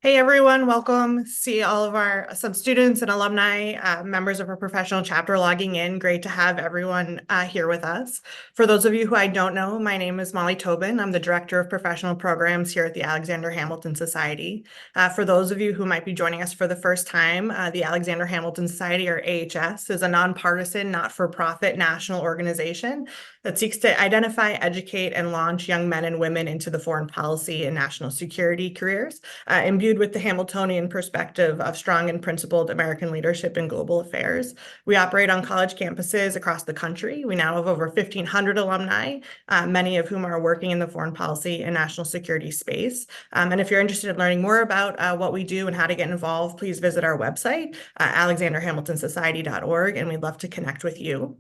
Hey everyone, welcome. See all of some students and alumni, members of our professional chapter logging in. Great to have everyone here with us. For those of you who I don't know, my name is Molly Tobin. I'm the Director of Professional Programs here at the Alexander Hamilton Society. For those of you who might be joining us for the first time, the Alexander Hamilton Society, or AHS, is a nonpartisan, not-for-profit national organization that seeks to identify, educate, and launch young men and women into the foreign policy and national security careers, imbued with the Hamiltonian perspective of strong and principled American leadership in global affairs. We operate on college campuses across the country. We now have over 1,500 alumni, many of whom are working in the foreign policy and national security space. And if you're interested in learning more about what we do and how to get involved, please visit our website, alexanderhamiltonsociety.org, and we'd love to connect with you.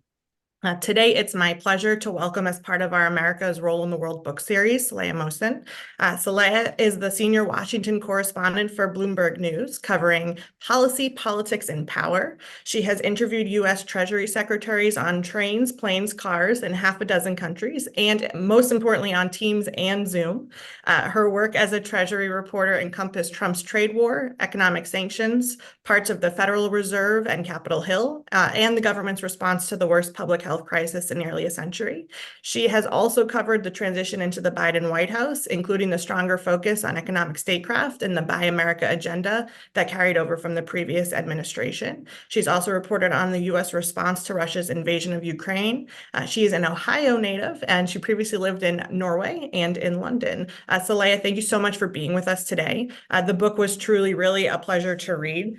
Today, it's my pleasure to welcome, as part of our America's Role in the World book series, Saleha Mohsin. Saleha is the senior Washington correspondent for Bloomberg News, covering policy, politics, and power. She has interviewed U.S. Treasury secretaries on trains, planes, cars in half a dozen countries, and most importantly, on Teams and Zoom. Her work as a Treasury reporter encompassed Trump's trade war, economic sanctions, parts of the Federal Reserve and Capitol Hill, and the government's response to the worst public health crisis in nearly a century. She has also covered the transition into the Biden White House, including the stronger focus on economic statecraft and the Buy America agenda that carried over from the previous administration. She's also reported on the U.S. response to Russia's invasion of Ukraine. She is an Ohio native, and she previously lived in Norway and in London. Saleha, thank you so much for being with us today. The book was truly, really a pleasure to read.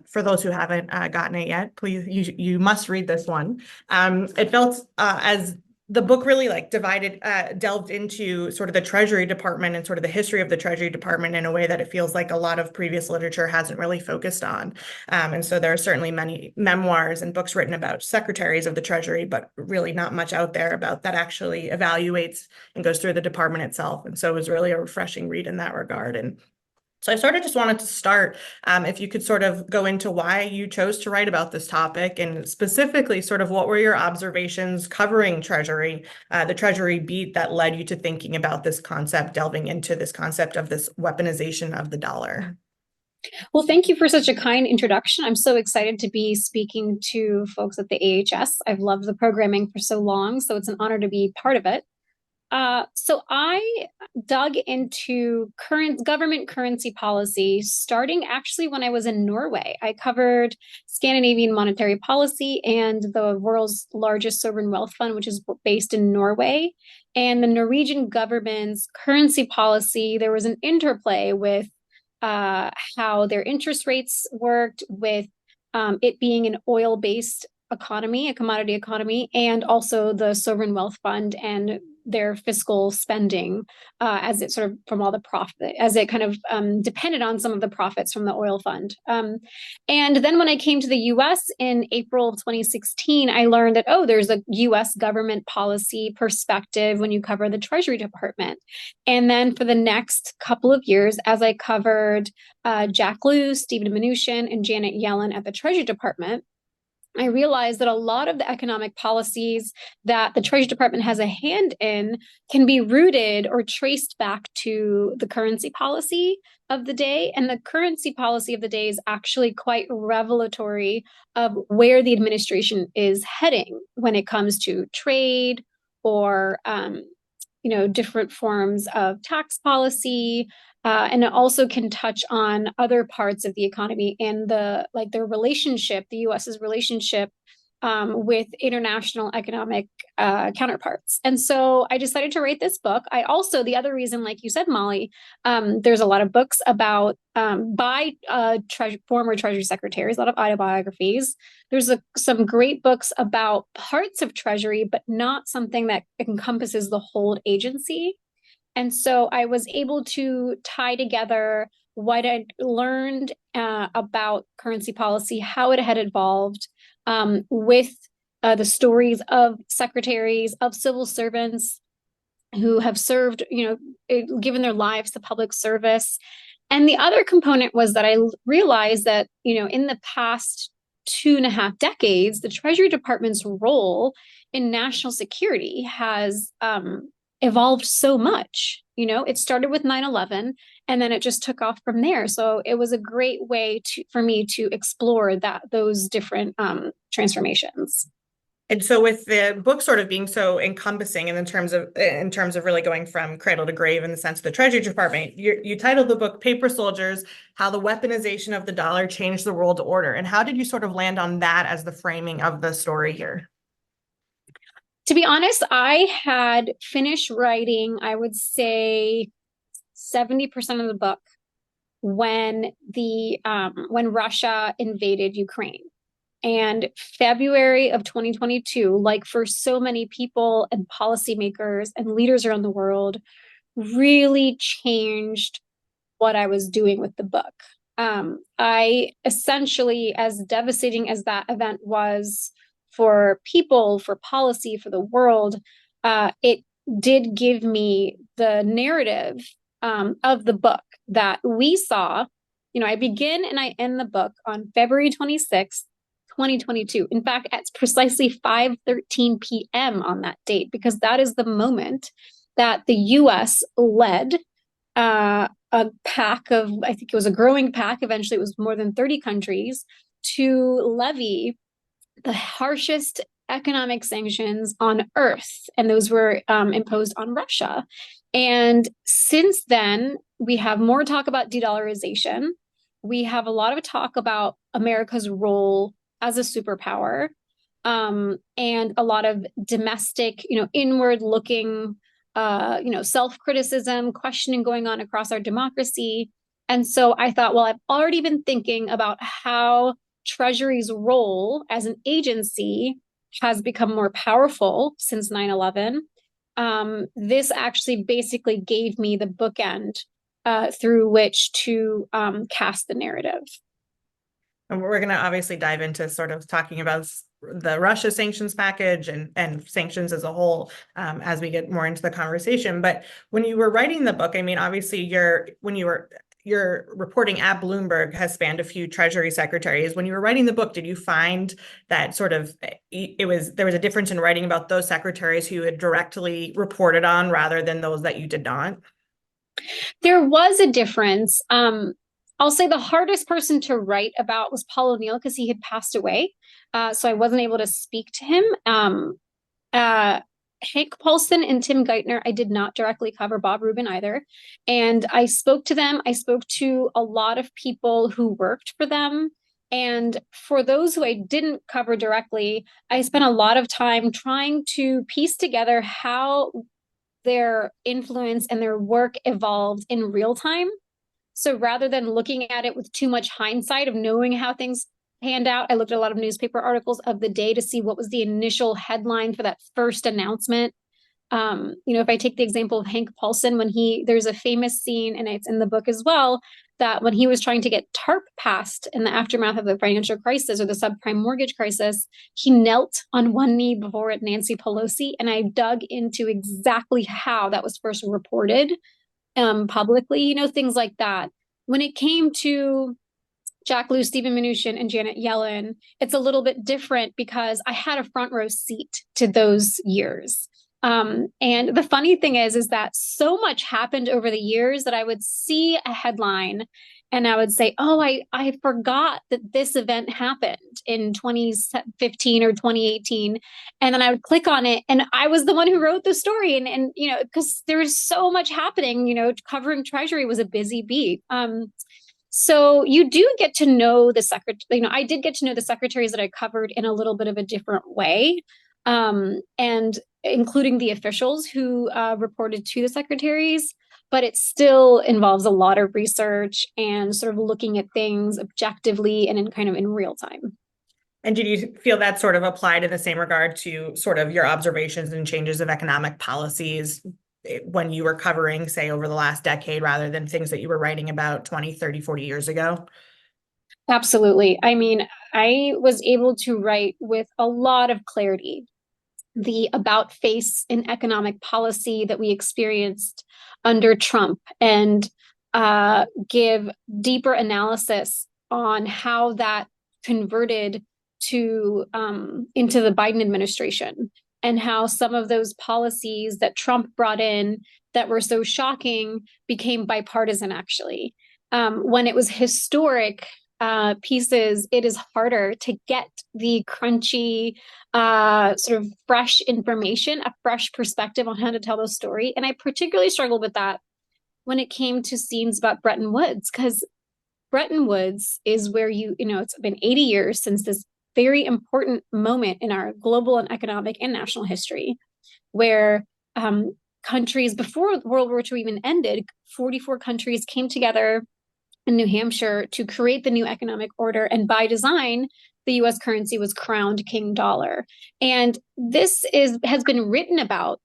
For those who haven't gotten it yet, please, you must read this one. It felt as the book really delved into sort of the Treasury Department and sort of the history of the Treasury Department in a way that it feels like a lot of previous literature hasn't really focused on. And so there are certainly many memoirs and books written about secretaries of the Treasury, but really not much out there about that actually evaluates and goes through the department itself. And so it was really a refreshing read in that regard. And so I sort of just wanted to start, if you could sort of go into why you chose to write about this topic, and specifically sort of what were your observations covering Treasury, the Treasury beat that led you to thinking about this concept, delving into this concept of this weaponization of the dollar. Well, thank you for such a kind introduction. I'm so excited to be speaking to folks at the AHS. I've loved the programming for so long, so it's an honor to be part of it. So I dug into current government currency policy starting actually when I was in Norway. I covered Scandinavian monetary policy and the world's largest sovereign wealth fund, which is based in Norway. And the Norwegian government's currency policy, there was an interplay with how their interest rates worked, with it being an oil-based economy, a commodity economy, and also the sovereign wealth fund and their fiscal spending, as it sort of from all the profit, as it kind of depended on some of the profits from the oil fund. And then when I came to the US in April of 2016, I learned that, oh, there's a US government policy perspective when you cover the Treasury Department. And then for the next couple of years, as I covered Jack Lew, Stephen Mnuchin, and Janet Yellen at the Treasury Department, I realized that a lot of the economic policies that the Treasury Department has a hand in can be rooted or traced back to the currency policy of the day. And the currency policy of the day is actually quite revelatory of where the administration is heading when it comes to trade or different forms of tax policy, and it also can touch on other parts of the economy and their relationship, the U.S.'s relationship with international economic counterparts. And so I decided to write this book. The other reason, like you said, Molly, there's a lot of books about by former Treasury secretaries, a lot of autobiographies. There's some great books about parts of Treasury, but not something that encompasses the whole agency. And so I was able to tie together what I'd learned about currency policy, how it had evolved, with the stories of secretaries, of civil servants who have served, given their lives to public service. And the other component was that I realized that, in the past 2.5 decades, the Treasury Department's role in national security has evolved so much. It started with 9/11, And then it just took off from there. So it was a great way for me to explore those different transformations. And so with the book sort of being so encompassing in terms of really going from cradle to grave in the sense of the Treasury Department, you titled the book Paper Soldiers: How the Weaponization of the Dollar Changed the World Order. And how did you sort of land on that as the framing of the story here? To be honest, I had finished writing, I would say 70% of the book when when Russia invaded Ukraine. And February of 2022, like for so many people and policymakers and leaders around the world, really changed what I was doing with the book. I essentially, as devastating as that event was for people, for policy, for the world, it did give me the narrative of the book that we saw. You know, I begin and I end the book on February 26th, 2022. In fact, it's precisely 5:13 p.m. on that date, because that is the moment that the US led a pack of, I think it was a growing pack, eventually it was more than 30 countries, to levy the harshest economic sanctions on earth. And those were imposed on Russia. And since then, we have more talk about de-dollarization. We have a lot of talk about America's role as a superpower, and a lot of domestic, inward looking, self-criticism, questioning going on across our democracy. And so I thought, well, I've already been thinking about how Treasury's role as an agency has become more powerful since 9/11. This actually basically gave me the bookend through which to cast the narrative. And we're going to obviously dive into sort of talking about the Russia sanctions package and sanctions as a whole as we get more into the conversation. But when you were writing the book, I mean, obviously your reporting at Bloomberg has spanned a few Treasury secretaries. When you were writing the book, did you find that sort of there was a difference in writing about those secretaries who had directly reported on rather than those that you did not? There was a difference. I'll say the hardest person to write about was Paul O'Neill, because he had passed away. So I wasn't able to speak to him. Hank Paulson and Tim Geithner, I did not directly cover. Bob Rubin either. And I spoke to them. I spoke to a lot of people who worked for them. And for those who I didn't cover directly, I spent a lot of time trying to piece together how their influence and their work evolved in real time. So rather than looking at it with too much hindsight of knowing how things panned out, I looked at a lot of newspaper articles of the day to see what was the initial headline for that first announcement. If I take the example of Hank Paulson, there's a famous scene, and it's in the book as well, that when he was trying to get TARP passed in the aftermath of the financial crisis or the subprime mortgage crisis, he knelt on one knee before Nancy Pelosi. And I dug into exactly how that was first reported publicly, things like that. When it came to Jack Lew, Stephen Mnuchin, and Janet Yellen, it's a little bit different because I had a front row seat to those years. And the funny thing is that so much happened over the years that I would see a headline and I would say, oh, I forgot that this event happened in 2015 or 2018. And then I would click on it and I was the one who wrote the story. And because there was so much happening, covering Treasury was a busy beat. So you do get to know the secretary, I did get to know the secretaries that I covered in a little bit of a different way. And including the officials who reported to the secretaries, but it still involves a lot of research and sort of looking at things objectively and in real time. And did you feel that sort of applied in the same regard to sort of your observations and changes of economic policies when you were covering, say, over the last decade, rather than things that you were writing about 20, 30, 40 years ago? Absolutely. I mean, I was able to write with a lot of clarity the about face in economic policy that we experienced under Trump and give deeper analysis on how that converted to into the Biden administration and how some of those policies that Trump brought in that were so shocking became bipartisan, actually. When it was historic pieces, it is harder to get the crunchy, sort of fresh information, a fresh perspective on how to tell the story. And I particularly struggled with that when it came to scenes about Bretton Woods, because Bretton Woods is where it's been 80 years since this very important moment in our global and economic and national history, where countries, before World War II even ended, 44 countries came together in New Hampshire to create the new economic order. And by design, the US currency was crowned King Dollar. And this has been written about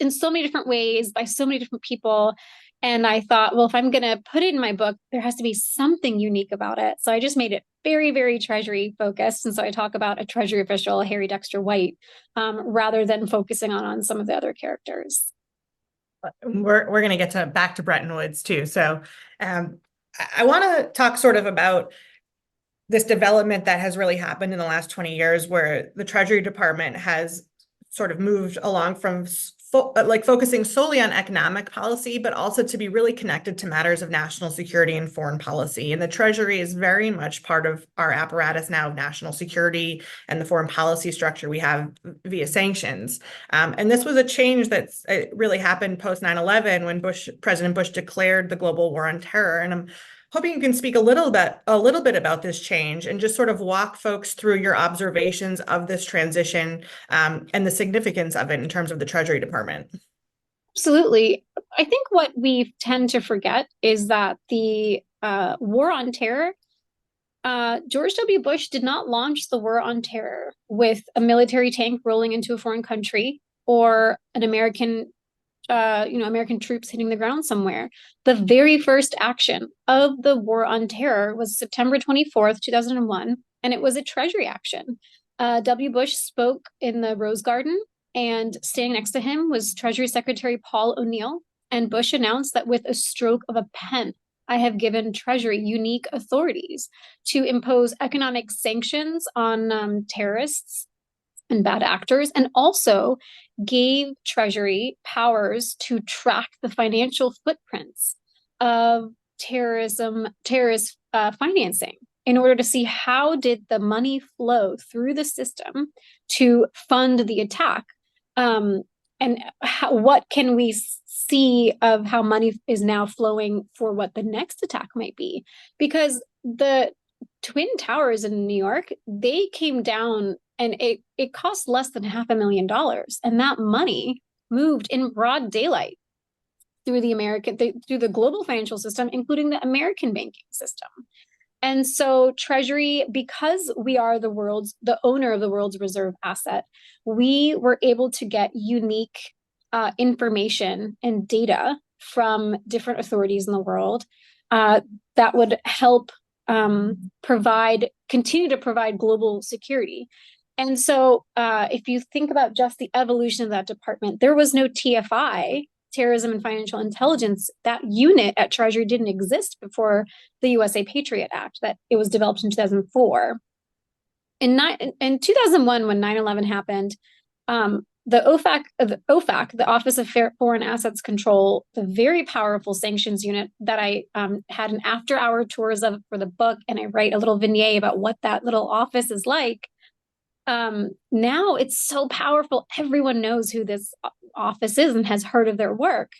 in so many different ways by so many different people. And I thought, well, if I'm going to put it in my book, there has to be something unique about it. So I just made it very, very Treasury focused. And so I talk about a Treasury official, Harry Dexter White, rather than focusing on some of the other characters. We're going to get back to Bretton Woods too. So I want to talk sort of about this development that has really happened in the last 20 years, where the Treasury Department has sort of moved along from focusing solely on economic policy, but also to be really connected to matters of national security and foreign policy. And the Treasury is very much part of our apparatus now of national security and the foreign policy structure we have via sanctions. And this was a change that's really happened post 9/11 when President Bush declared the global war on terror. And I'm hoping you can speak a little bit about this change and just sort of walk folks through your observations of this transition and the significance of it in terms of the Treasury Department. Absolutely. I think what we tend to forget is that the war on terror, George W. Bush did not launch the war on terror with a military tank rolling into a foreign country or an American troops hitting the ground somewhere. The very first action of the war on terror was September 24th, 2001, and it was a Treasury action. W. Bush spoke in the Rose Garden, and standing next to him was Treasury Secretary Paul O'Neill, and Bush announced that with a stroke of a pen, I have given Treasury unique authorities to impose economic sanctions on terrorists and bad actors, and also gave Treasury powers to track the financial footprints of terrorist financing in order to see how did the money flow through the system to fund the attack, and what can we see of how money is now flowing for what the next attack might be. Because the Twin Towers in New York, they came down and it cost less than $500,000. And that money moved in broad daylight through the global financial system, including the American banking system. And so Treasury, because we are the owner of the world's reserve asset, we were able to get unique information and data from different authorities in the world that would help continue to provide global security. And so if you think about just the evolution of that department, there was no TFI, Terrorism and Financial Intelligence. That unit at Treasury didn't exist before the USA Patriot Act, that it was developed in 2004. In 2001, when 9/11 happened, the OFAC, the Office of Foreign Assets Control, the very powerful sanctions unit that I had an after-hour tours of for the book, and I write a little vignette about what that little office is like. Now it's so powerful. Everyone knows who this office is and has heard of their work.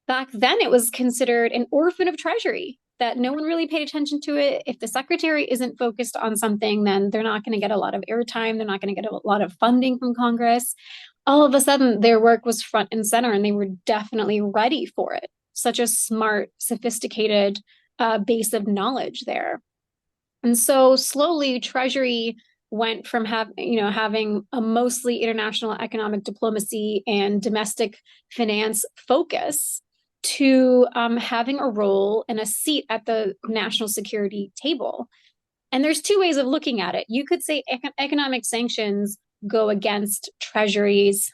Back then, it was considered an orphan of Treasury, that no one really paid attention to it. If the secretary isn't focused on something, then they're not going to get a lot of airtime. They're not going to get a lot of funding from Congress. All of a sudden, their work was front and center, and they were definitely ready for it. Such a smart, sophisticated base of knowledge there. And so slowly, Treasury went from having a mostly international economic diplomacy and domestic finance focus to having a role and a seat at the national security table. And there's two ways of looking at it. You could say economic sanctions go against Treasury's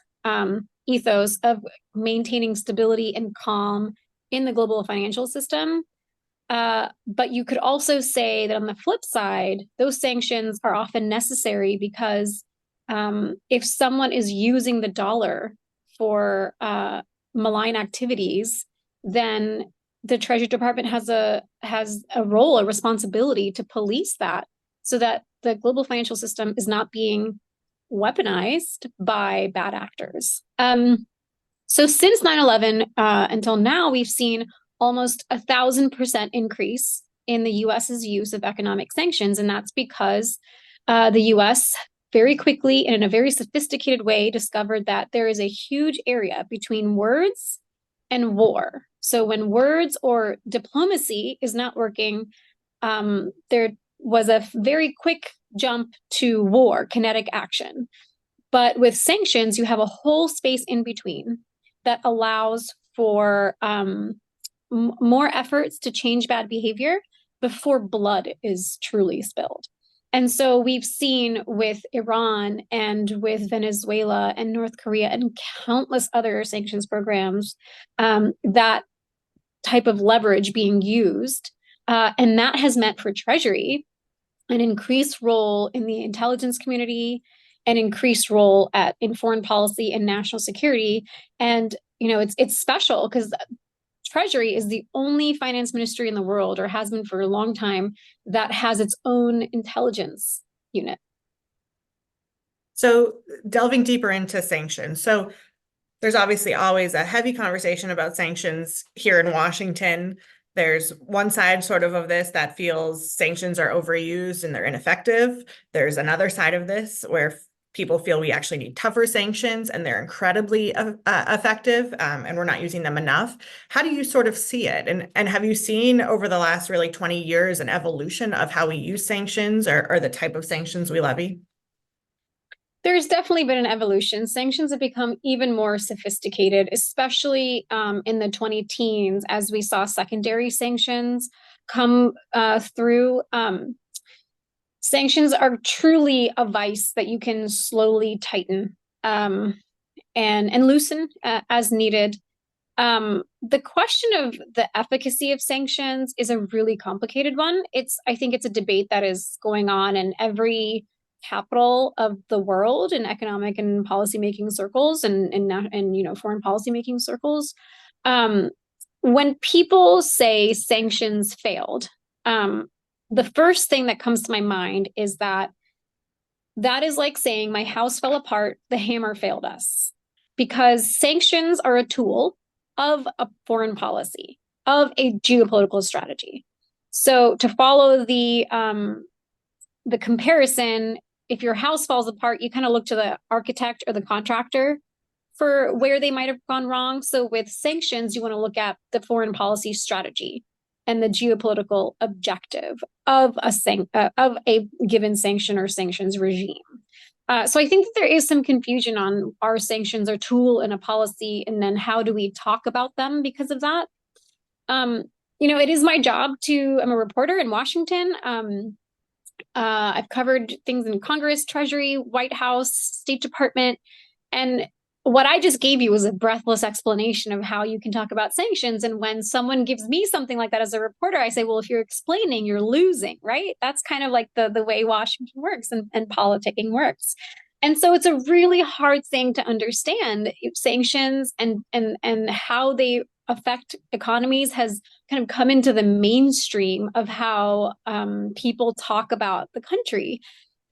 ethos of maintaining stability and calm in the global financial system. But you could also say that on the flip side, those sanctions are often necessary because if someone is using the dollar for malign activities, then the Treasury Department has a role, a responsibility to police that, so that the global financial system is not being weaponized by bad actors. So since 9/11 until now, we've seen almost 1,000% increase in the US's use of economic sanctions, and that's because the US very quickly and in a very sophisticated way discovered that there is a huge area between words and war. So when words or diplomacy is not working, there was a very quick jump to war, kinetic action. But with sanctions, you have a whole space in between that allows for more efforts to change bad behavior before blood is truly spilled. And so we've seen with Iran and with Venezuela and North Korea and countless other sanctions programs that type of leverage being used. And that has meant for Treasury an increased role in the intelligence community, an increased role in foreign policy and national security. And, it's special because Treasury is the only finance ministry in the world, or has been for a long time, that has its own intelligence unit. So delving deeper into sanctions. So there's obviously always a heavy conversation about sanctions here in Washington. There's one side sort of this that feels sanctions are overused and they're ineffective. There's another side of this where people feel we actually need tougher sanctions and they're incredibly effective, and we're not using them enough. How do you sort of see it? And have you seen over the last really 20 years an evolution of how we use sanctions or the type of sanctions we levy? There's definitely been an evolution. Sanctions have become even more sophisticated, especially in the 2010s, as we saw secondary sanctions come through. Sanctions are truly a vice that you can slowly tighten and loosen as needed. The question of the efficacy of sanctions is a really complicated one. I think it's a debate that is going on in every capital of the world in economic and policymaking circles and foreign policymaking circles. When people say sanctions failed, the first thing that comes to my mind is that is like saying my house fell apart, the hammer failed us, because sanctions are a tool of a foreign policy, of a geopolitical strategy. So to follow the comparison, if your house falls apart, you kind of look to the architect or the contractor for where they might have gone wrong. So with sanctions, you want to look at the foreign policy strategy and the geopolitical objective of a given sanction or sanctions regime. So I think that there is some confusion on, are sanctions a tool in a policy, and then how do we talk about them because of that? It is my job I'm a reporter in Washington. I've covered things in Congress, Treasury, White House, State Department, and what I just gave you was a breathless explanation of how you can talk about sanctions. And when someone gives me something like that as a reporter, I say, well, if you're explaining, you're losing, right? That's kind of like the way Washington works and politicking works. And so it's a really hard thing to understand. Sanctions and how they affect economies has kind of come into the mainstream of how people talk about the country,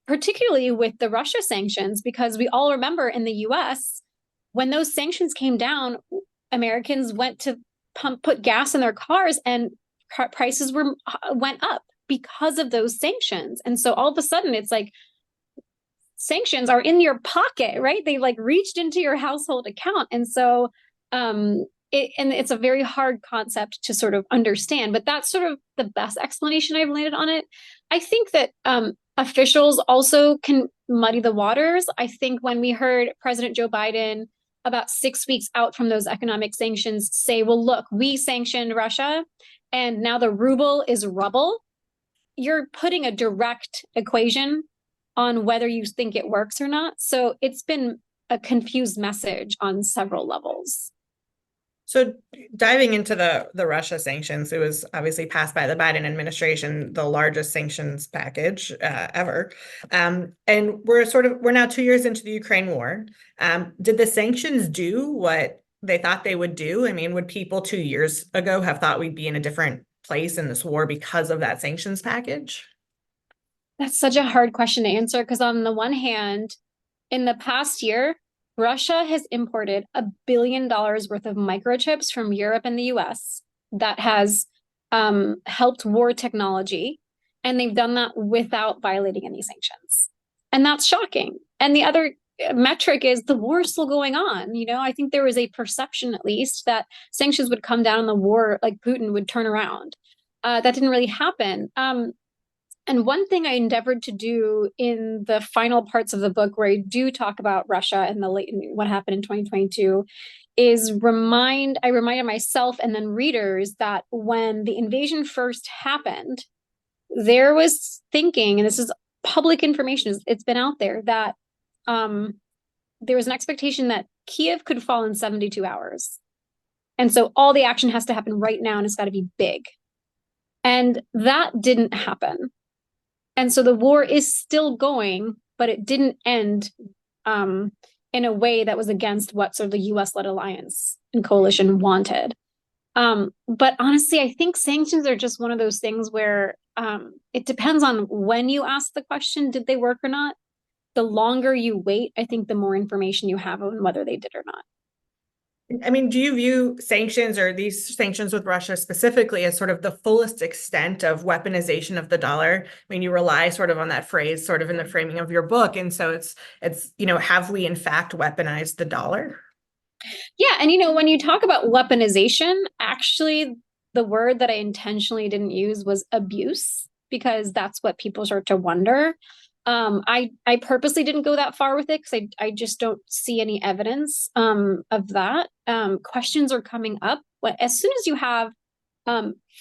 particularly with the Russia sanctions, because we all remember in the US, when those sanctions came down, Americans went to put gas in their cars, and prices went up because of those sanctions. And so all of a sudden, it's like sanctions are in your pocket, right? They like reached into your household account, and so it's a very hard concept to sort of understand. But that's sort of the best explanation I've landed on it. I think that officials also can muddy the waters. I think when we heard President Joe Biden about 6 weeks out from those economic sanctions say, well, look, we sanctioned Russia and now the ruble is rubble, you're putting a direct equation on whether you think it works or not. So it's been a confused message on several levels. So diving into the Russia sanctions, it was obviously passed by the Biden administration, the largest sanctions package ever. And we're now 2 years into the Ukraine war. Did the sanctions do what they thought they would do? I mean, would people 2 years ago have thought we'd be in a different place in this war because of that sanctions package? That's such a hard question to answer because on the one hand, in the past year, Russia has imported $1 billion worth of microchips from Europe and the US that has helped war technology. And they've done that without violating any sanctions. And that's shocking. And the other metric is the war is still going on. I think there was a perception, at least, that sanctions would come down and the war, like Putin, would turn around. That didn't really happen. And one thing I endeavored to do in the final parts of the book, where I do talk about Russia and what happened in 2022, is I reminded myself and then readers that when the invasion first happened, there was thinking, and this is public information, it's been out there, that there was an expectation that Kiev could fall in 72 hours. And so all the action has to happen right now, and it's got to be big. And that didn't happen. And so the war is still going, but it didn't end in a way that was against what sort of the US-led alliance and coalition wanted. But honestly, I think sanctions are just one of those things where it depends on when you ask the question, did they work or not? The longer you wait, I think the more information you have on whether they did or not. I mean, do you view sanctions, or these sanctions with Russia specifically, as sort of the fullest extent of weaponization of the dollar? I mean, you rely sort of on that phrase sort of in the framing of your book. And so it's, have we in fact weaponized the dollar? Yeah. And, when you talk about weaponization, actually, the word that I intentionally didn't use was abuse, because that's what people start to wonder. I purposely didn't go that far with it because I just don't see any evidence of that. Questions are coming up. As soon as you have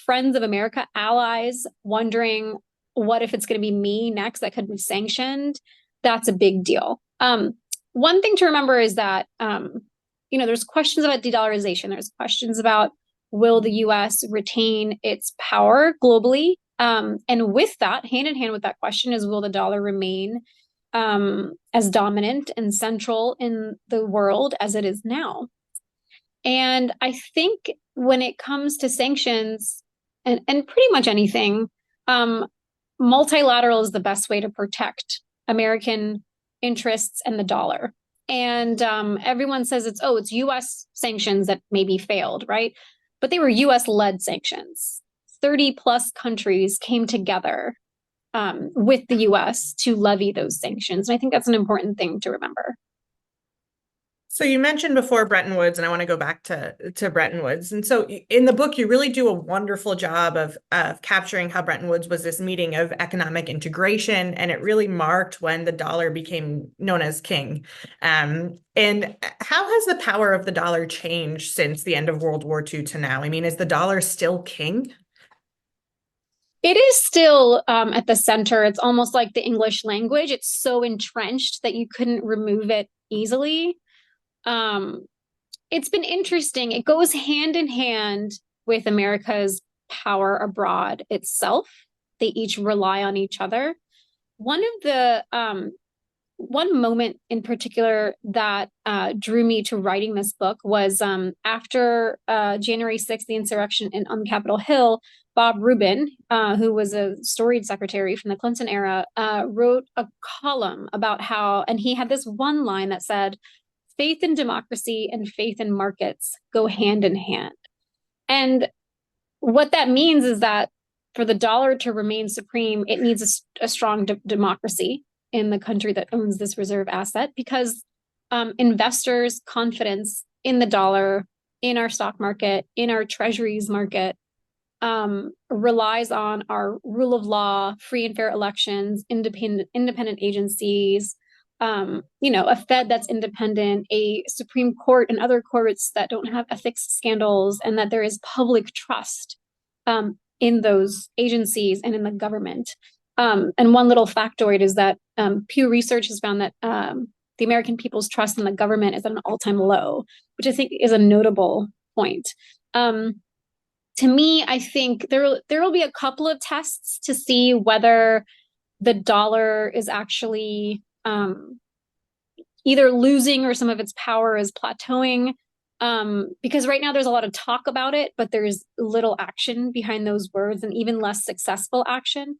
friends of America, allies, wondering what if it's going to be me next that could be sanctioned, that's a big deal. One thing to remember is that, there's questions about de-dollarization. There's questions about, will the US retain its power globally? And with that, hand in hand with that question is, will the dollar remain as dominant and central in the world as it is now? And I think when it comes to sanctions and pretty much anything, multilateral is the best way to protect American interests and the dollar. And everyone says it's US sanctions that maybe failed, right? But they were US-led sanctions. 30 plus countries came together with the US to levy those sanctions. And I think that's an important thing to remember. So you mentioned before Bretton Woods, and I want to go back to Bretton Woods. And so in the book, you really do a wonderful job of capturing how Bretton Woods was this meeting of economic integration, and it really marked when the dollar became known as king. And how has the power of the dollar changed since the end of World War II to now? I mean, is the dollar still king? It is still at the center. It's almost like the English language. It's so entrenched that you couldn't remove it easily. It's been interesting. It goes hand in hand with America's power abroad itself. They each rely on each other. One moment in particular that drew me to writing this book was after January 6th, the insurrection on Capitol Hill. Bob Rubin, who was a storied secretary from the Clinton era, wrote a column about how, and he had this one line that said, faith in democracy and faith in markets go hand in hand. And what that means is that for the dollar to remain supreme, it needs a strong democracy in the country that owns this reserve asset, because investors' confidence in the dollar, in our stock market, in our treasuries market, relies on our rule of law, free and fair elections, independent agencies, a Fed that's independent, a Supreme Court and other courts that don't have ethics scandals, and that there is public trust in those agencies and in the government. And one little factoid is that Pew Research has found that the American people's trust in the government is at an all-time low, which I think is a notable point. To me, I think there will be a couple of tests to see whether the dollar is actually either losing or some of its power is plateauing. Because right now there's a lot of talk about it, but there's little action behind those words and even less successful action.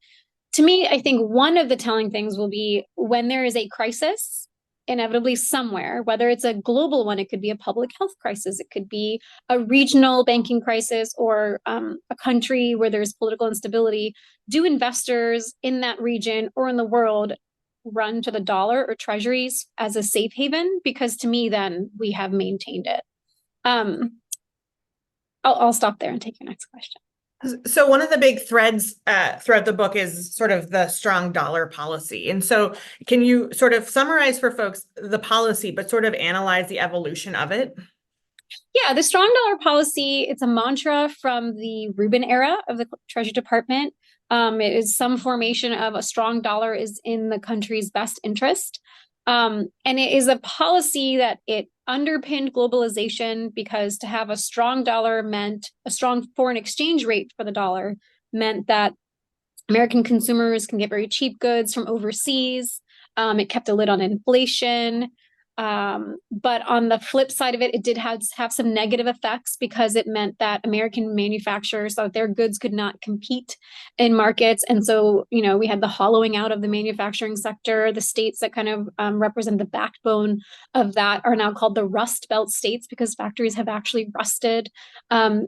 To me, I think one of the telling things will be when there is a crisis, inevitably somewhere, whether it's a global one, it could be a public health crisis, it could be a regional banking crisis, or a country where there's political instability. Do investors in that region or in the world run to the dollar or treasuries as a safe haven? Because to me, then we have maintained it. I'll stop there and take your next question. So one of the big threads throughout the book is sort of the strong dollar policy. And so can you sort of summarize for folks the policy, but sort of analyze the evolution of it? Yeah, the strong dollar policy, it's a mantra from the Rubin era of the Treasury Department. It is some formation of a strong dollar is in the country's best interest. And it is a policy that it underpinned globalization, because to have a strong dollar meant a strong foreign exchange rate for the dollar meant that American consumers can get very cheap goods from overseas. It kept a lid on inflation. But on the flip side of it, it did have some negative effects, because it meant that American manufacturers thought their goods could not compete in markets. And so, we had the hollowing out of the manufacturing sector. The states that kind of represent the backbone of that are now called the Rust Belt states, because factories have actually rusted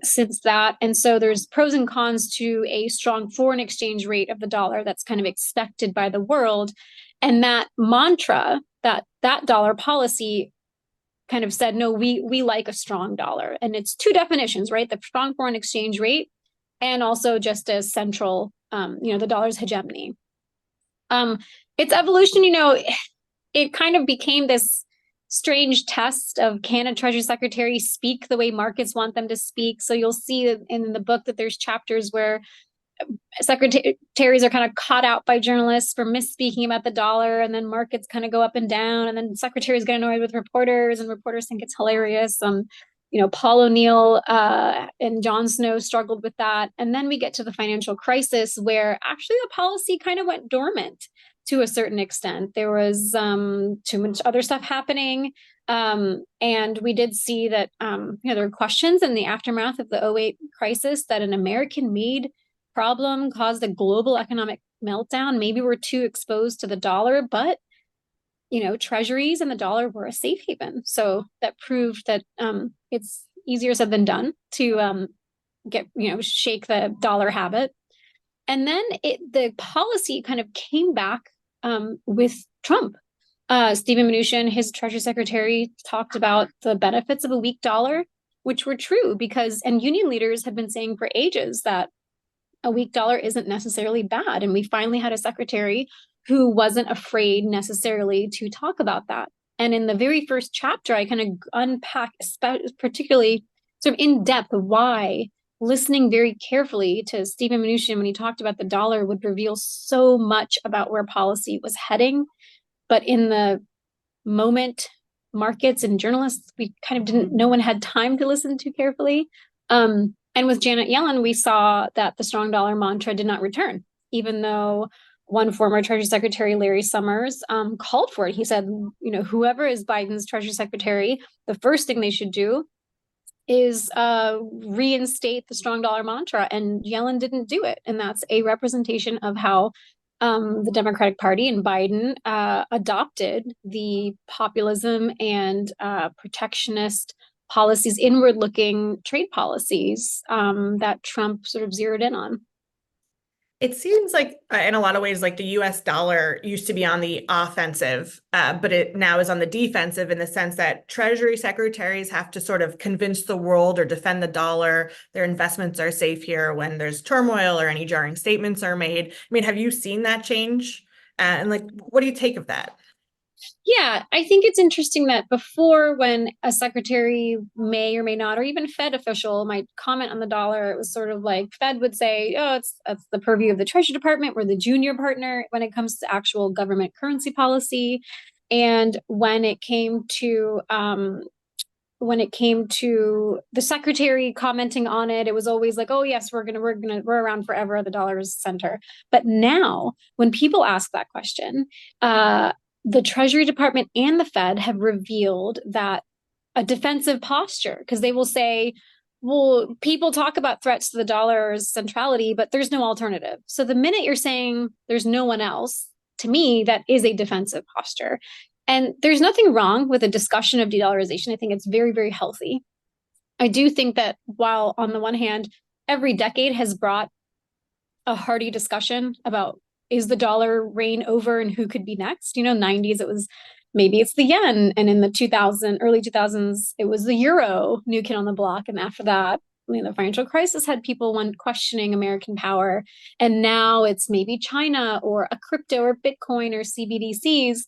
since that. And so there's pros and cons to a strong foreign exchange rate of the dollar that's kind of expected by the world. And that mantra, that dollar policy kind of said, no, we like a strong dollar. And it's two definitions, right? The strong foreign exchange rate, and also just as central, the dollar's hegemony. Its evolution, it kind of became this strange test of, can a Treasury Secretary speak the way markets want them to speak? So you'll see in the book that there's chapters where secretaries are kind of caught out by journalists for misspeaking about the dollar, and then markets kind of go up and down, and then secretaries get annoyed with reporters, and reporters think it's hilarious. Paul O'Neill and Jon Snow struggled with that. And then we get to the financial crisis, where actually the policy kind of went dormant to a certain extent. There was too much other stuff happening. And we did see that there were questions in the aftermath of the 2008 crisis that an American-made problem caused a global economic meltdown. Maybe we're too exposed to the dollar, but treasuries and the dollar were a safe haven. So that proved that it's easier said than done to shake the dollar habit. And then the policy kind of came back with Trump. Stephen Mnuchin, his Treasury Secretary, talked about the benefits of a weak dollar, which were true, and union leaders had been saying for ages that a weak dollar isn't necessarily bad. And we finally had a secretary who wasn't afraid necessarily to talk about that. And in the very first chapter, I kind of unpack, particularly sort of in depth, why listening very carefully to Stephen Mnuchin when he talked about the dollar would reveal so much about where policy was heading. But in the moment, markets and journalists, no one had time to listen too carefully. And with Janet Yellen, we saw that the strong dollar mantra did not return, even though one former Treasury Secretary, Larry Summers, called for it. He said, whoever is Biden's Treasury Secretary, the first thing they should do is reinstate the strong dollar mantra. And Yellen didn't do it. And that's a representation of how the Democratic Party and Biden adopted the populism and protectionist policies, inward-looking trade policies that Trump sort of zeroed in on. It seems like, in a lot of ways, like the US dollar used to be on the offensive, but it now is on the defensive, in the sense that Treasury secretaries have to sort of convince the world or defend the dollar. Their investments are safe here when there's turmoil or any jarring statements are made. I mean, have you seen that change? And what do you take of that? Yeah, I think it's interesting that before, when a secretary may or may not, or even Fed official might comment on the dollar, it was sort of like Fed would say, oh, that's the purview of the Treasury Department. We're the junior partner when it comes to actual government currency policy. And when it came to the secretary commenting on it, it was always like, oh yes, we're around forever. The dollar is center. But now, when people ask that question, the Treasury Department and the Fed have revealed that a defensive posture, because they will say, well, people talk about threats to the dollar's centrality, but there's no alternative. So the minute you're saying there's no one else, to me, that is a defensive posture. And there's nothing wrong with a discussion of de-dollarization. I think it's very, very healthy. I do think that while on the one hand, every decade has brought a hearty discussion about, is the dollar reign over and who could be next? 90s, it was maybe it's the yen. And in the early 2000s, it was the euro, new kid on the block. And after that, the financial crisis had people questioning American power. And now it's maybe China or a crypto or Bitcoin or CBDCs.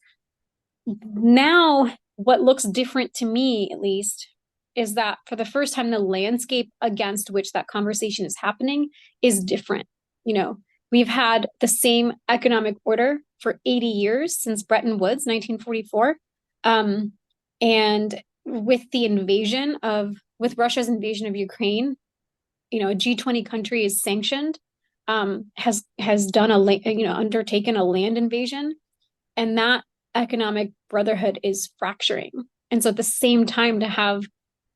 Now, what looks different to me, at least, is that for the first time, the landscape against which that conversation is happening is different. We've had the same economic order for 80 years since Bretton Woods, 1944. And with Russia's invasion of Ukraine, a G20 country is sanctioned, has done undertaken a land invasion, and that economic brotherhood is fracturing. And so at the same time, to have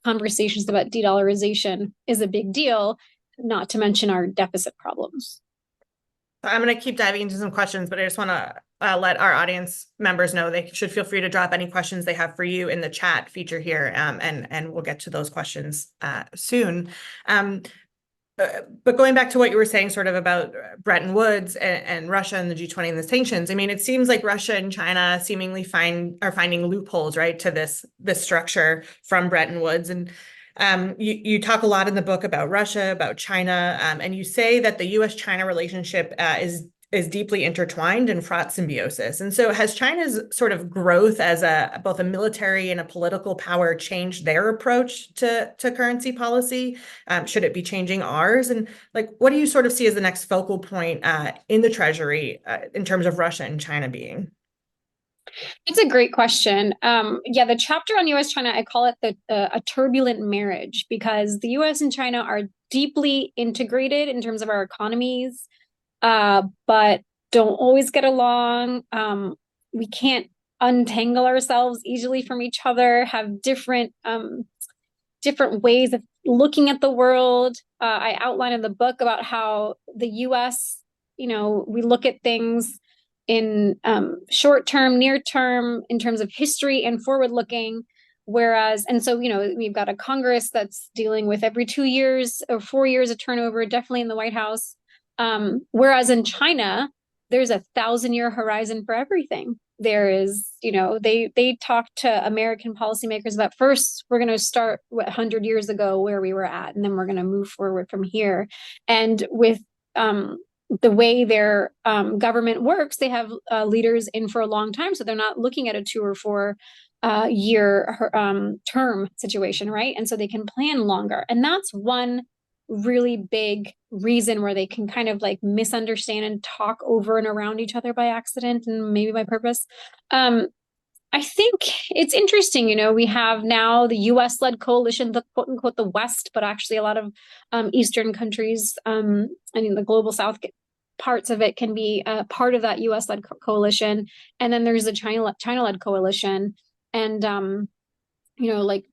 conversations about de-dollarization is a big deal, not to mention our deficit problems. I'm going to keep diving into some questions, but I just want to let our audience members know they should feel free to drop any questions they have for you in the chat feature here, and we'll get to those questions soon. But going back to what you were saying sort of about Bretton Woods and Russia and the G20 and the sanctions, I mean, it seems like Russia and China seemingly are finding loopholes, right, to this structure from Bretton Woods. And you talk a lot in the book about Russia, about China, and you say that the U.S.-China relationship is deeply intertwined and fraught symbiosis. And so has China's sort of growth as both a military and a political power changed their approach to currency policy? Should it be changing ours? And what do you sort of see as the next focal point in the Treasury in terms of Russia and China being? It's a great question. The chapter on U.S.-China, I call it a turbulent marriage, because the U.S. and China are deeply integrated in terms of our economies, but don't always get along. We can't untangle ourselves easily from each other, have different ways of looking at the world. I outline in the book about how the U.S., we look at things in short term, near term, in terms of history and forward looking. And so, we've got a Congress that's dealing with every 2 years or 4 years of turnover, definitely in the White House. Whereas in China, there's 1,000-year horizon for everything. There is, they talk to American policymakers about, first, we're going to start 100 years ago where we were at, and then we're going to move forward from here. And with the way their government works, they have leaders in for a long time. So they're not looking at a 2 or 4 year term situation, right? And so they can plan longer. And that's one really big reason where they can kind of misunderstand and talk over and around each other by accident and maybe by purpose. I think it's interesting, we have now the US-led coalition, the quote unquote the West, but actually a lot of Eastern countries, the global South parts of it can be part of that US-led coalition. And then there's a China-led coalition. And,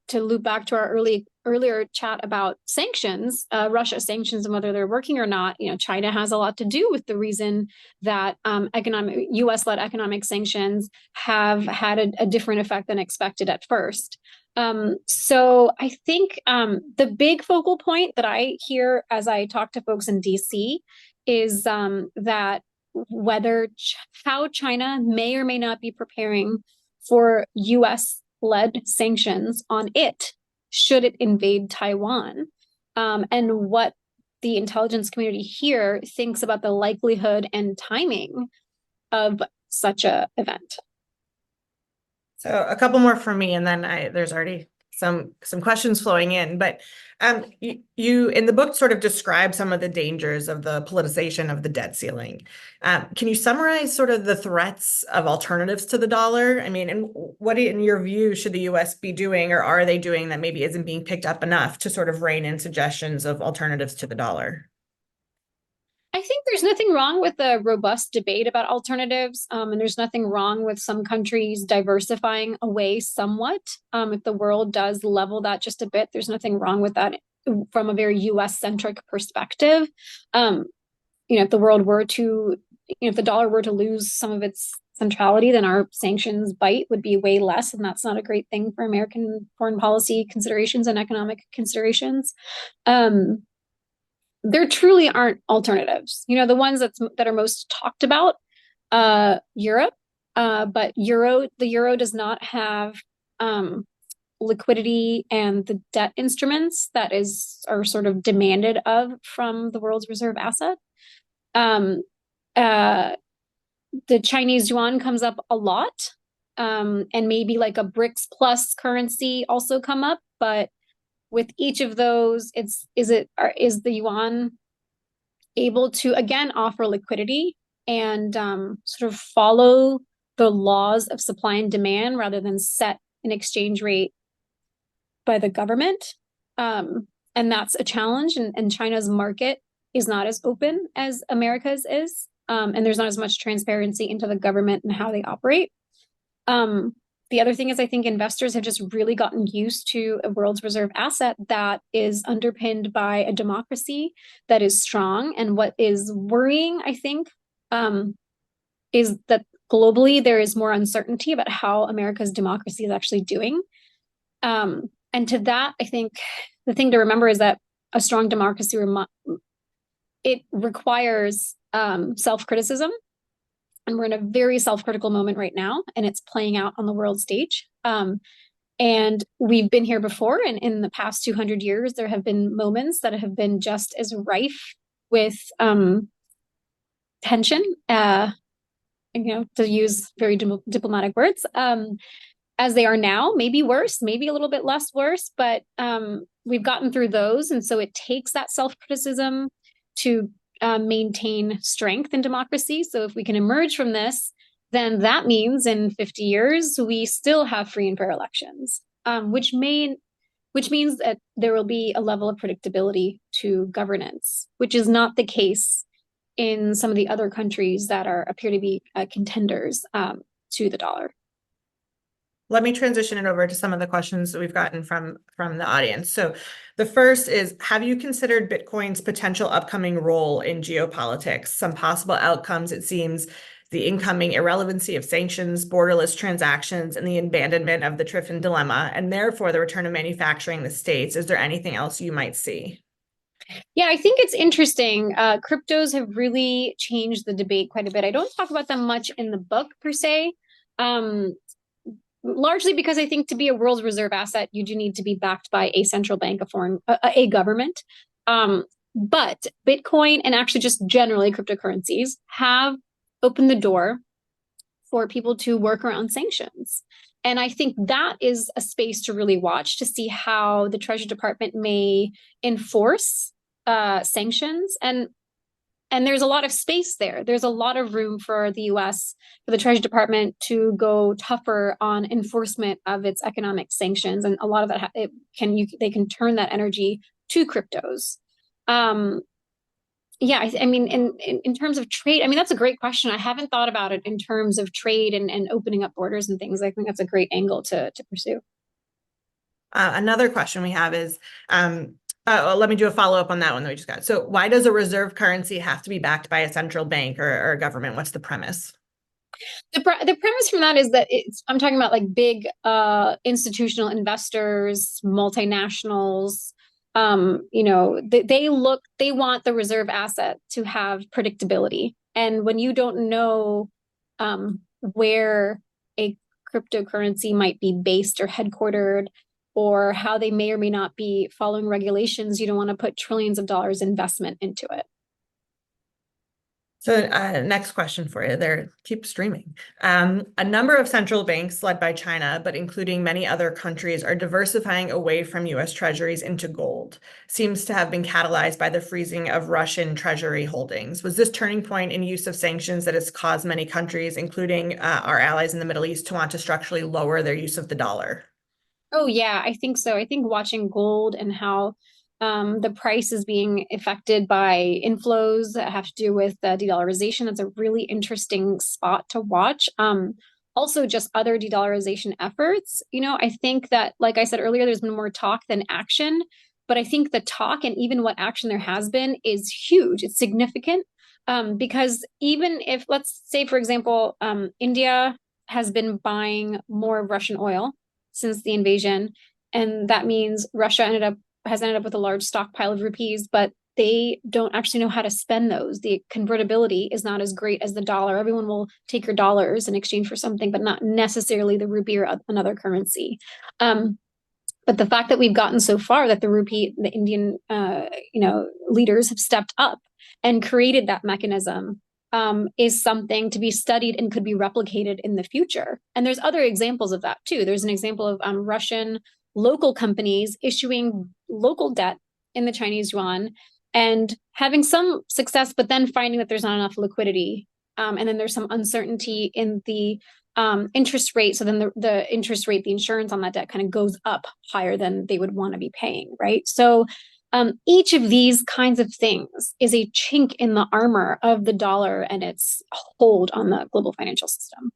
to loop back to our earlier chat about sanctions, Russia sanctions and whether they're working or not, China has a lot to do with the reason that US-led economic sanctions have had a different effect than expected at first. So I think the big focal point that I hear as I talk to folks in DC is that how China may or may not be preparing for US-led sanctions on it should it invade Taiwan, and what the intelligence community here thinks about the likelihood and timing of such an event. So a couple more from me, and then there's already some questions flowing in, but you in the book sort of describe some of the dangers of the politicization of the debt ceiling. Can you summarize sort of the threats of alternatives to the dollar? I mean, and what in your view should the US be doing, or are they doing, that maybe isn't being picked up enough to sort of rein in suggestions of alternatives to the dollar? I think there's nothing wrong with a robust debate about alternatives, and there's nothing wrong with some countries diversifying away somewhat. If the world does level that just a bit, there's nothing wrong with that from a very US-centric perspective. If the world were to, if the dollar were to lose some of its centrality, then our sanctions bite would be way less, and that's not a great thing for American foreign policy considerations and economic considerations. There truly aren't alternatives. The ones that are most talked about, Europe, but the euro does not have liquidity and the debt instruments that are sort of demanded from the world's reserve asset. The Chinese yuan comes up a lot, and maybe like a BRICS plus currency also come up, but with each of those, is the yuan able to again offer liquidity and sort of follow the laws of supply and demand rather than set an exchange rate by the government? And that's a challenge. And China's market is not as open as America's is. And there's not as much transparency into the government and how they operate. The other thing is, I think investors have just really gotten used to a world's reserve asset that is underpinned by a democracy that is strong. And what is worrying, I think, is that globally there is more uncertainty about how America's democracy is actually doing. And to that, I think the thing to remember is that a strong democracy it requires self-criticism. And we're in a very self-critical moment right now, and it's playing out on the world stage. And we've been here before, and in the past 200 years, there have been moments that have been just as rife with tension, to use very diplomatic words, as they are now. Maybe worse, maybe a little bit less worse, but we've gotten through those. And so it takes that self-criticism to maintain strength in democracy. So if we can emerge from this, then that means in 50 years, we still have free and fair elections, which means that there will be a level of predictability to governance, which is not the case in some of the other countries that appear to be contenders to the dollar. Let me transition it over to some of the questions that we've gotten from the audience. So the first is, have you considered Bitcoin's potential upcoming role in geopolitics? Some possible outcomes, it seems, the incoming irrelevancy of sanctions, borderless transactions, and the abandonment of the Triffin dilemma, and therefore the return of manufacturing in the States. Is there anything else you might see? Yeah, I think it's interesting. Cryptos have really changed the debate quite a bit. I don't talk about them much in the book per se. Largely because I think to be a world reserve asset, you do need to be backed by a central bank, a government. But Bitcoin and actually just generally cryptocurrencies have opened the door for people to work around sanctions. And I think that is a space to really watch to see how the Treasury Department may enforce sanctions. And there's a lot of space there. There's a lot of room for the US, for the Treasury Department to go tougher on enforcement of its economic sanctions. And a lot of that, they can turn that energy to cryptos. Yeah, I mean, in terms of trade, I mean, that's a great question. I haven't thought about it in terms of trade and opening up borders and things. I think that's a great angle to pursue. Another question we have is, let me do a follow-up on that one that we just got. So why does a reserve currency have to be backed by a central bank or a government? What's the premise? The premise from that is that I'm talking about like big institutional investors, multinationals. They want the reserve asset to have predictability. And when you don't know where a cryptocurrency might be based or headquartered, or how they may or may not be following regulations, you don't want to put trillions of dollars investment into it. So next question for you there, keep streaming. A number of central banks led by China, but including many other countries, are diversifying away from US treasuries into gold. Seems to have been catalyzed by the freezing of Russian treasury holdings. Was this turning point in use of sanctions that has caused many countries, including our allies in the Middle East, to want to structurally lower their use of the dollar? Oh, yeah, I think so. I think watching gold and how The price is being affected by inflows that have to do with de-dollarization. That's a really interesting spot to watch. Also, just other de-dollarization efforts. I think that, like I said earlier, there's been more talk than action. But I think the talk and even what action there has been is huge. It's significant because even if, let's say, for example, India has been buying more Russian oil since the invasion, and that means Russia has ended up with a large stockpile of rupees, but they don't actually know how to spend those. The convertibility is not as great as the dollar. Everyone will take your dollars in exchange for something, but not necessarily the rupee or another currency. But the fact that we've gotten so far that the rupee, the Indian, leaders have stepped up and created that mechanism is something to be studied and could be replicated in the future. And there's other examples of that too. There's an example of Russian local companies issuing local debt in the Chinese yuan and having some success, but then finding that there's not enough liquidity. And then there's some uncertainty in the interest rate. So then the interest rate, the insurance on that debt kind of goes up higher than they would want to be paying, right? So each of these kinds of things is a chink in the armor of the dollar and its hold on the global financial system.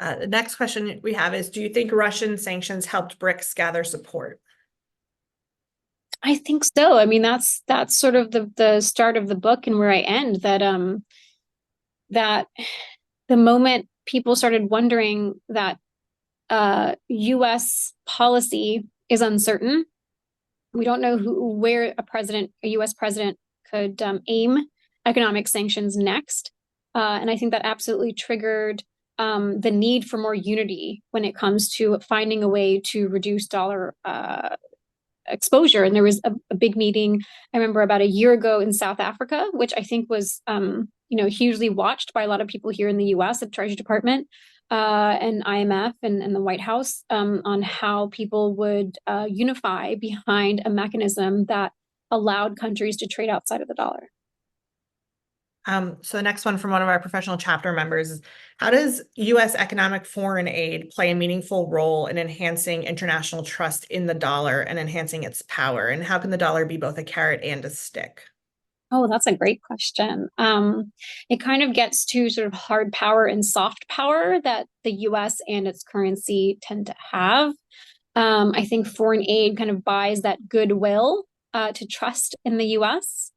The next question we have is, do you think Russian sanctions helped BRICS gather support? I think so. I mean, that's sort of the start of the book and where I end, that that the moment people started wondering that U.S. policy is uncertain, we don't know where a U.S. president could aim economic sanctions next. And I think that absolutely triggered the need for more unity when it comes to finding a way to reduce dollar exposure. And there was a big meeting, I remember about a year ago in South Africa, which I think was hugely watched by a lot of people here in the US at Treasury Department and IMF and the White House on how people would unify behind a mechanism that allowed countries to trade outside of the dollar. So the next one from one of our professional chapter members is, how does U.S. economic foreign aid play a meaningful role in enhancing international trust in the dollar and enhancing its power? And how can the dollar be both a carrot and a stick? Oh, that's a great question. It kind of gets to sort of hard power and soft power that the US and its currency tend to have. I think foreign aid kind of buys that goodwill to trust in the US.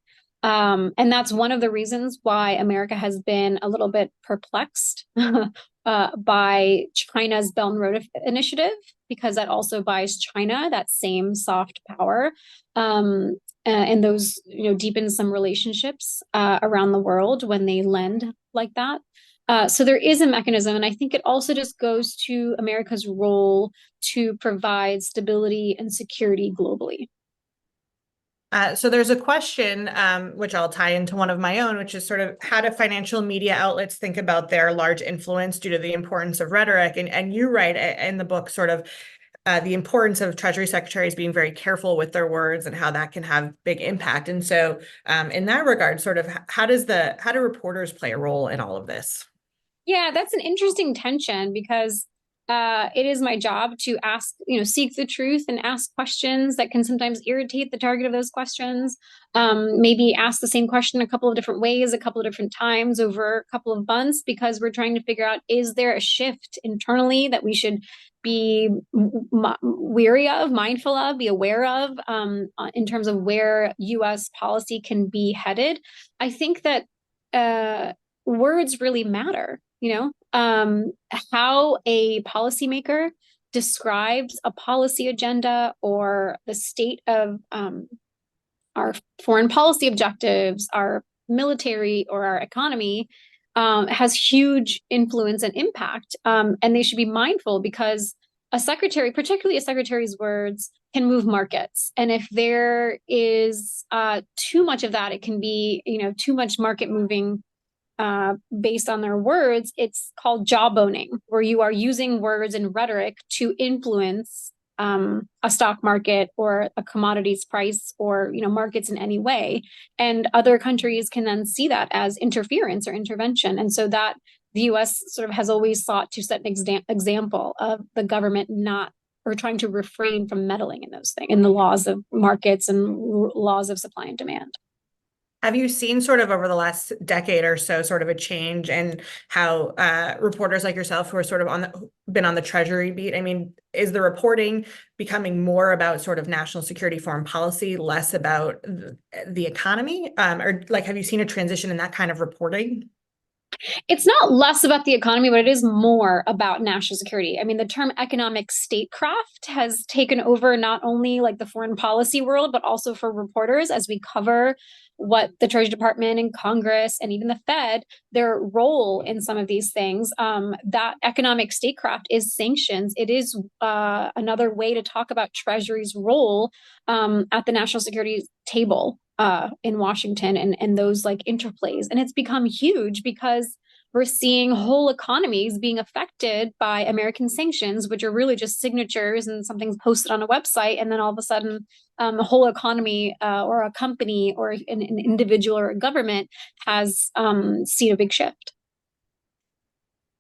And that's one of the reasons why America has been a little bit perplexed by China's Belt and Road Initiative, because that also buys China that same soft power. And those, deepen some relationships around the world when they lend like that. So there is a mechanism, and I think it also just goes to America's role to provide stability and security globally. So there's a question, which I'll tie into one of my own, which is sort of, how do financial media outlets think about their large influence due to the importance of rhetoric? And you write in the book sort of the importance of Treasury secretaries being very careful with their words and how that can have big impact. And so in that regard, sort of, how do reporters play a role in all of this? Yeah, that's an interesting tension, because it is my job to seek the truth and ask questions that can sometimes irritate the target of those questions. Maybe ask the same question a couple of different ways, a couple of different times over a couple of months, because we're trying to figure out, is there a shift internally that we should be wary of, mindful of, be aware of in terms of where US policy can be headed? I think that words really matter. How a policymaker describes a policy agenda or the state of our foreign policy objectives, our military, or our economy has huge influence and impact. And they should be mindful, because a secretary, particularly a secretary's words, can move markets. And if there is too much of that, it can be, too much market moving based on their words. It's called jawboning, where you are using words and rhetoric to influence a stock market or a commodities price, or markets in any way. And other countries can then see that as interference or intervention. And so that the US sort of has always sought to set an example of the government not or trying to refrain from meddling in those things, in the laws of markets and laws of supply and demand. Have you seen sort of over the last decade or so sort of a change in how reporters like yourself who are sort of been on the Treasury beat? I mean, is the reporting becoming more about sort of national security, foreign policy, less about the economy? Or like, have you seen a transition in that kind of reporting? It's not less about the economy, but it is more about national security. I mean, the term economic statecraft has taken over not only like the foreign policy world, but also for reporters as we cover what the Treasury Department and Congress and even the Fed, their role in some of these things. That economic statecraft is sanctions. It is another way to talk about Treasury's role at the national security table in Washington and those like interplays. And it's become huge because we're seeing whole economies being affected by American sanctions, which are really just signatures and something's posted on a website. And then all of a sudden, a whole economy or a company or an individual or a government has seen a big shift.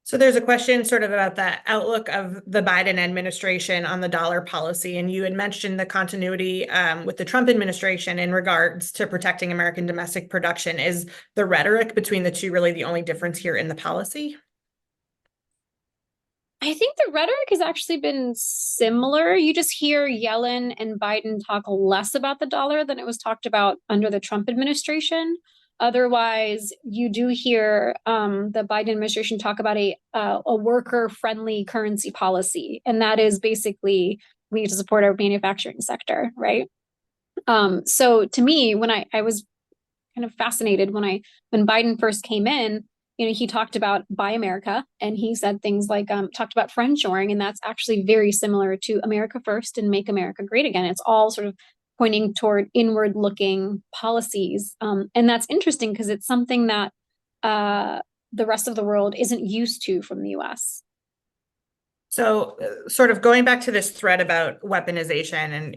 So there's a question sort of about the outlook of the Biden administration on the dollar policy. And you had mentioned the continuity with the Trump administration in regards to protecting American domestic production. Is the rhetoric between the two really the only difference here in the policy? I think the rhetoric has actually been similar. You just hear Yellen and Biden talk less about the dollar than it was talked about under the Trump administration. Otherwise, you do hear the Biden administration talk about a worker-friendly currency policy, and that is basically we need to support our manufacturing sector, right? So to me, when I was kind of fascinated when Biden first came in, you know, he talked about Buy America, and he said things like talked about friendshoring, and that's actually very similar to America First and Make America Great Again. It's all sort of pointing toward inward-looking policies, and that's interesting because it's something that the rest of the world isn't used to from the U.S. So sort of going back to this thread about weaponization, and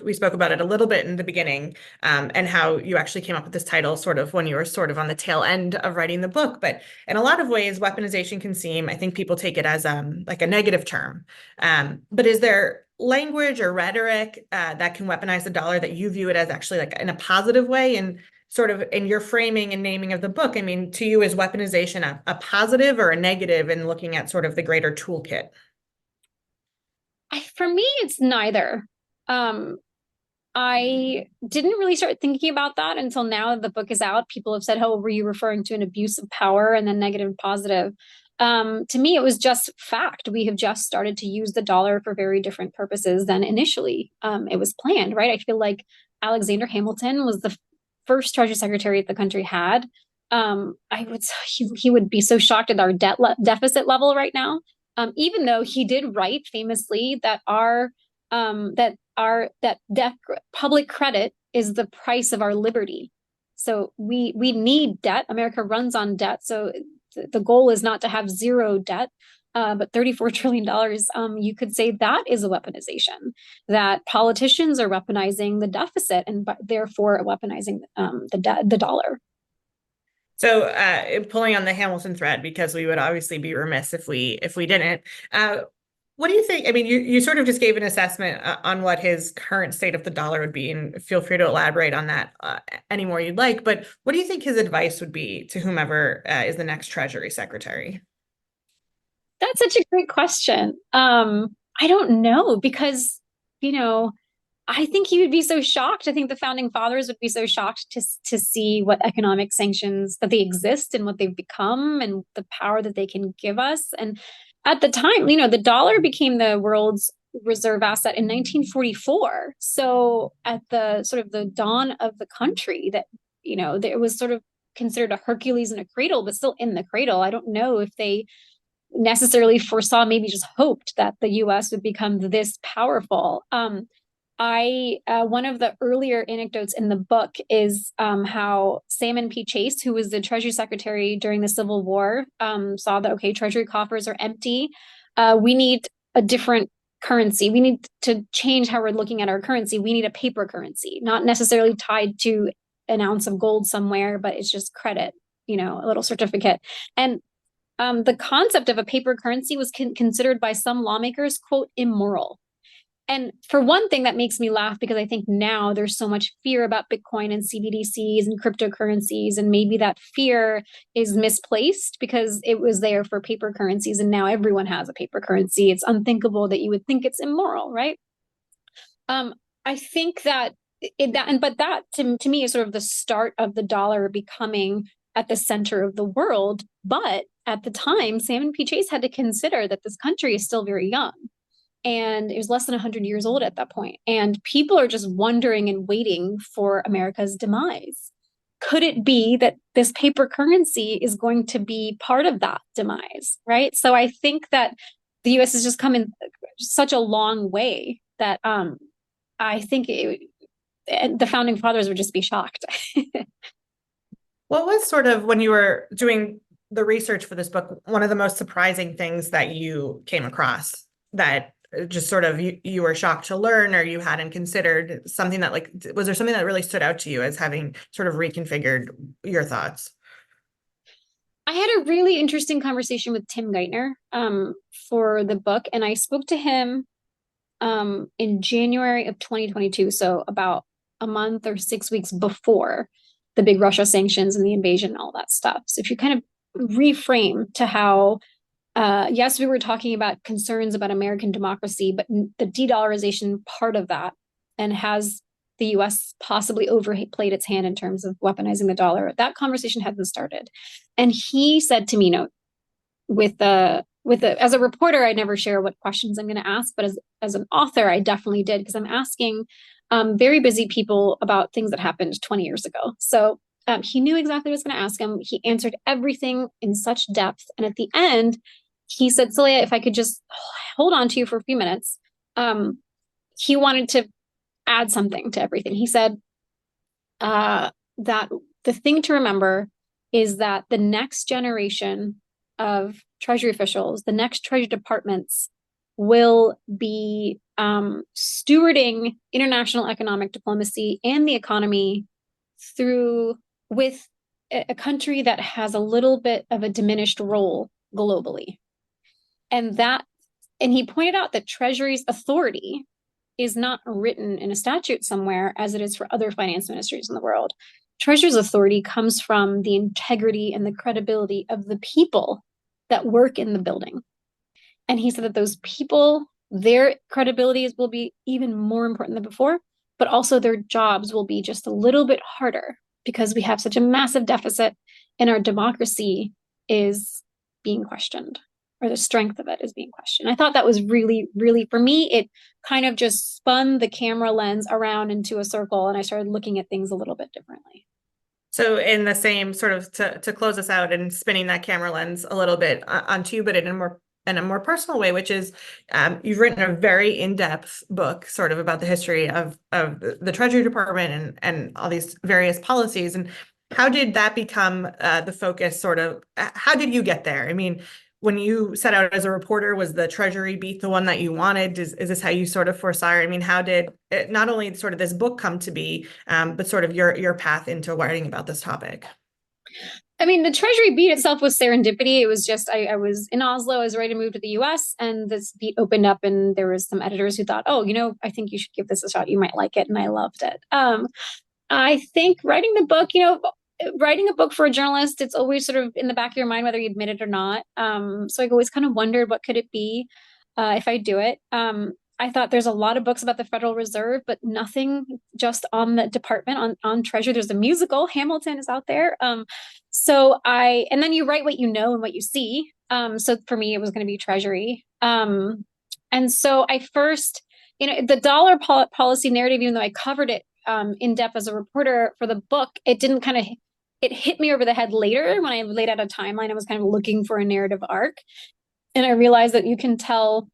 we spoke about it a little bit in the beginning, and how you actually came up with this title sort of when you were sort of on the tail end of writing the book. But in a lot of ways, weaponization can seem, I think people take it as like a negative term. But is there language or rhetoric that can weaponize the dollar that you view it as actually like in a positive way? And sort of in your framing and naming of the book, I mean, to you, is weaponization a positive or a negative in looking at sort of the greater toolkit? For me, it's neither. I didn't really start thinking about that until now that the book is out. People have said, "Oh, were you referring to an abuse of power?" and then negative and positive. To me, it was just fact. We have just started to use the dollar for very different purposes than initially it was planned, right? I feel like Alexander Hamilton was the first Treasury Secretary that the country had. I would he would be so shocked at our deficit level right now. Even though he did write famously that public credit is the price of our liberty. So we need debt. America runs on debt. So the goal is not to have zero debt, but $34 trillion. You could say that is a weaponization, that politicians are weaponizing the deficit and therefore weaponizing the dollar. So pulling on the Hamilton thread, because we would obviously be remiss if we didn't. What do you think? I mean, you sort of just gave an assessment on what his current state of the dollar would be, and feel free to elaborate on that any more you'd like. But what do you think his advice would be to whomever is the next Treasury Secretary? That's such a great question. I don't know because, you know, I think he would be so shocked. I think the founding fathers would be so shocked to see what economic sanctions that they exist and what they've become and the power that they can give us. And at the time, you know, the dollar became the world's reserve asset in 1944. So at the sort of the dawn of the country, that, you know, it was sort of considered a Hercules in a cradle, but still in the cradle. I don't know if they necessarily foresaw, maybe just hoped that the US would become this powerful. One of the earlier anecdotes in the book is how Salmon P. Chase, who was the Treasury Secretary during the Civil War, saw that, okay, Treasury coffers are empty. We need a different currency. We need to change how we're looking at our currency. We need a paper currency, not necessarily tied to an ounce of gold somewhere, but it's just credit, you know, a little certificate. And the concept of a paper currency was considered by some lawmakers, quote, immoral. And for one thing, that makes me laugh because I think now there's so much fear about Bitcoin and CBDCs and cryptocurrencies. And maybe that fear is misplaced because it was there for paper currencies. And now everyone has a paper currency. It's unthinkable that you would think it's immoral, right? I think that that to me is sort of the start of the dollar becoming at the center of the world. But at the time, Salmon P. Chase had to consider that this country is still very young. And it was less than 100 years old at that point. And people are just wondering and waiting for America's demise. Could it be that this paper currency is going to be part of that demise, right? So I think that the U.S. has just come in such a long way that I think the founding fathers would just be shocked. What was sort of, when you were doing the research for this book, one of the most surprising things that you came across that just sort of you were shocked to learn, or you hadn't considered, something that, like, was there something that really stood out to you as having sort of reconfigured your thoughts? I had a really interesting conversation with Tim Geithner for the book, and I spoke to him in January of 2022, so about a month or 6 weeks before the big Russia sanctions and the invasion and all that stuff. So if you kind of reframe to how yes, we were talking about concerns about American democracy, but the de-dollarization part of that, and has the US possibly overplayed its hand in terms of weaponizing the dollar, that conversation hadn't started. And he said to me, as a reporter, I never share what questions I'm going to ask, but as an author, I definitely did, because I'm asking very busy people about things that happened 20 years ago. So he knew exactly what I was going to ask him. He answered everything in such depth. And at the end, he said, Saleha, if I could just hold on to you for a few minutes. He wanted to add something to everything. He said that the thing to remember is that the next generation of Treasury officials, the next Treasury departments, will be stewarding international economic diplomacy and the economy with a country that has a little bit of a diminished role globally. And he pointed out that Treasury's authority is not written in a statute somewhere as it is for other finance ministries in the world. Treasury's authority comes from the integrity and the credibility of the people that work in the building. And he said that those people, their credibilities will be even more important than before, but also their jobs will be just a little bit harder because we have such a massive deficit and our democracy is being questioned, or the strength of it is being questioned. I thought that was really, really, for me, it kind of just spun the camera lens around into a circle, and I started looking at things a little bit differently. So in the same sort of, to close us out and spinning that camera lens a little bit onto you, but in a more personal way, which is you've written a very in-depth book sort of about the history of the Treasury Department and all these various policies. And how did that become the focus, sort of, how did you get there? I mean, when you set out as a reporter, was the Treasury beat the one that you wanted? Is this how you sort of foresaw? I mean, how did it, not only sort of this book come to be, but sort of your path into writing about this topic? I mean, the Treasury beat itself was serendipity. It was just, I was in Oslo, I was ready to move to the US, and this beat opened up, and there was some editors who thought, oh, I think you should give this a shot. You might like it. And I loved it. I think writing the book, writing a book for a journalist, it's always sort of in the back of your mind, whether you admit it or not. So I always kind of wondered, what could it be if I do it? I thought there's a lot of books about the Federal Reserve, but nothing just on the department, on Treasury. There's a musical, Hamilton is out there. And then you write what you know and what you see. So for me, it was going to be Treasury. And so I first, the dollar policy narrative, even though I covered it in depth as a reporter for the book, it hit me over the head later when I laid out a timeline. I was kind of looking for a narrative arc. And I realized that you can tell,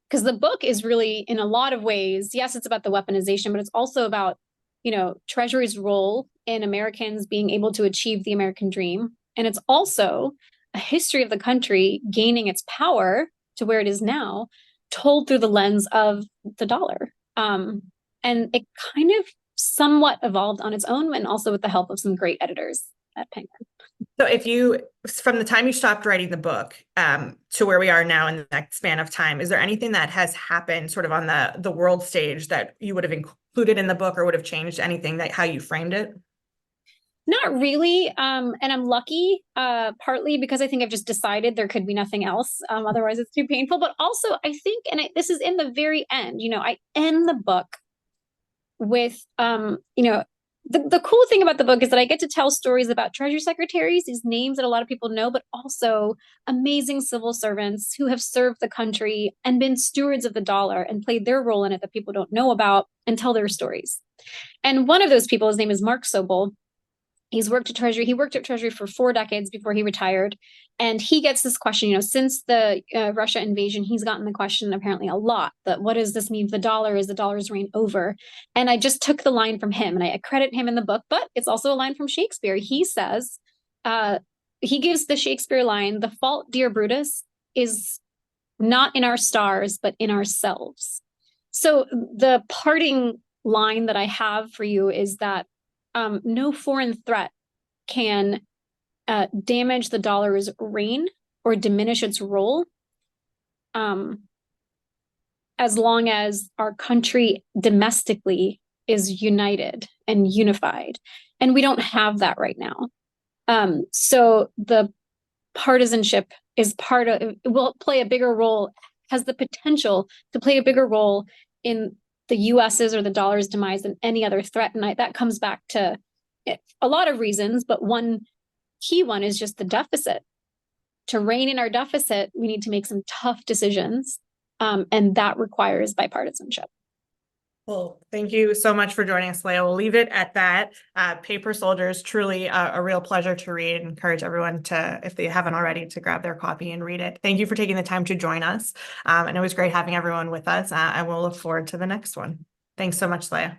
because the book is really, in a lot of ways, yes, it's about the weaponization, but it's also about, Treasury's role in Americans being able to achieve the American dream. And it's also a history of the country gaining its power to where it is now, told through the lens of the dollar. And it kind of somewhat evolved on its own, and also with the help of some great editors. that penguin. So if you, from the time you stopped writing the book to where we are now in the next span of time, is there anything that has happened sort of on the world stage that you would have included in the book or would have changed anything that how you framed it? Not really. And I'm lucky, partly because I think I've just decided there could be nothing else. Otherwise it's too painful. But also I think, and this is in the very end, I end the book with, the cool thing about the book is that I get to tell stories about Treasury secretaries, these names that a lot of people know, but also amazing civil servants who have served the country and been stewards of the dollar and played their role in it that people don't know about, and tell their stories. And one of those people, his name is Mark Sobel. He worked at Treasury for 4 decades before he retired. And he gets this question, since the Russia invasion, he's gotten the question apparently a lot, that what does this mean for the dollar? Is the dollar's reign over? And I just took the line from him, and I credit him in the book, but it's also a line from Shakespeare. He says, he gives the Shakespeare line, "The fault, dear Brutus, is not in our stars, but in ourselves." So the parting line that I have for you is that no foreign threat can damage the dollar's reign or diminish its role, as long as our country domestically is united and unified. And we don't have that right now. So the partisanship will play a bigger role, has the potential to play a bigger role in the US's or the dollar's demise than any other threat. And that comes back to a lot of reasons, but one key one is just the deficit. To rein in our deficit, we need to make some tough decisions, and that requires bipartisanship. Well, thank you so much for joining us, Saleha. We'll leave it at that. Paper Soldiers, truly a real pleasure to read. Encourage everyone to, if they haven't already, to grab their copy and read it. Thank you for taking the time to join us. And it was great having everyone with us. And we'll look forward to the next one. Thanks so much, Saleha.